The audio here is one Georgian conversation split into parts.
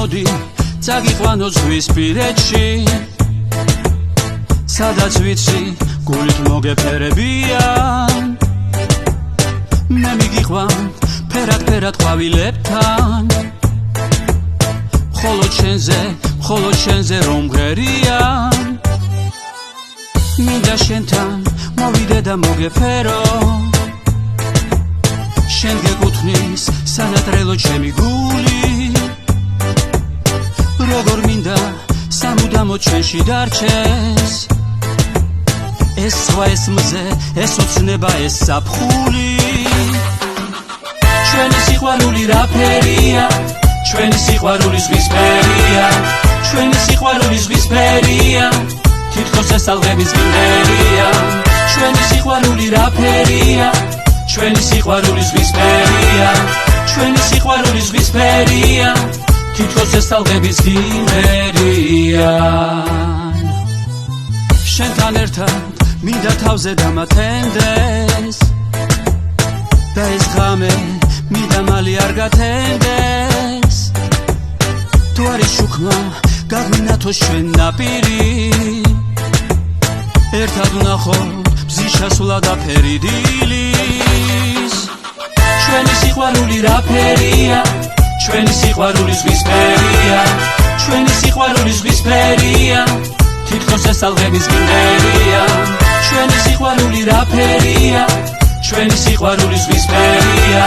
მოდი წაგიყვანო ზღვისპირეთში სადაც ვიცი გულით მოგეფერებიან მე მიგიყვან ფერად ყვავილებთან მხოლოდ შენზე რომ მღერიან მინდა შენთან მოვიდე და მოგეფერო შენ გეკუთვნის სანატრელო ჩემი გული როგორ მინდა სამუდამოდ შენში დარჩეს ეს სხვა ეს მზე ეს უცნება ეს საფხული ჩვენი სიყვარული რაფერია ჩვენი სიყვარული ზღვისფერია ჩვენი სიყვარული ზღვისფერია თითქოს ეს ალღების გიმნერია ჩვენი სიყვარული რაფერია ჩვენი სიყვარული ზღვისფერია ჩვენი სიყვარული ზღვისფერია თითქოს ეს ალღების გიმნერია შენთან ერთად მინდა თავზე დამათენდეს და ეს ღამე მინდა მალე არ გათენდეს თუ არის შუქმა გაგვინათო შენ ნაპირი ერთად ვნახოთ მზის ჩასვლა და ფერი დილის ჩვენი სიყვარული რაფერია ჩვენი სიყვარული ზღვისფერია ჩვენი სიყვარული ზღვისფერია თითქოს ეს ალღების გიმნერია ჩვენი სიყვარული რაფერია ჩვენი სიყვარული ზღვისფერია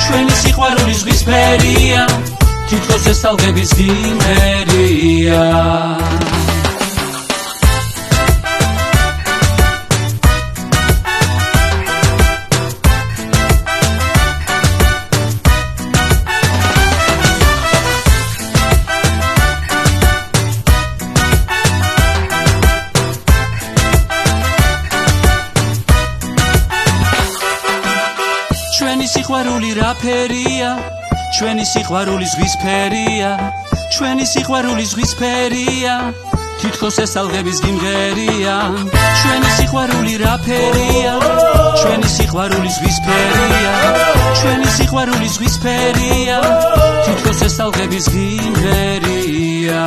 ჩვენი სიყვარული ზღვისფერია თითქოს ეს ალღების გიმნერია ჩვენი სიყვარული რაფერია ჩვენი სიყვარული ზღვისფერია ჩვენი სიყვარული ზღვისფერია თითქოს ეს ალღების გიმღერია ჩვენი სიყვარული რაფერია ჩვენი სიყვარული ზღვისფერია ჩვენი სიყვარული ზღვისფერია თითქოს ეს ალღების გიმღერია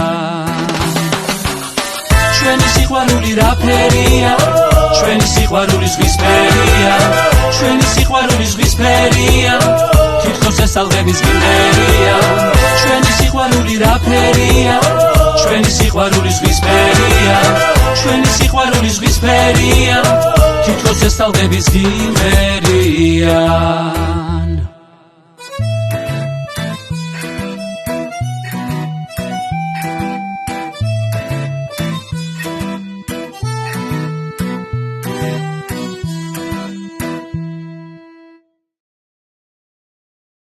ჩვენი სიყვარული რაფერია ჩვენი სიყვარული ზღვისფერია ჩვენი სიყვარული ზღვისფერია თითქოს ეს ალღების გიმნერია ჩვენი სიყვარული რაფერია ჩვენი სიყვარული ზღვისფერია ჩვენი სიყვარული ზღვისფერია თითქოს ეს ალღების გიმნერია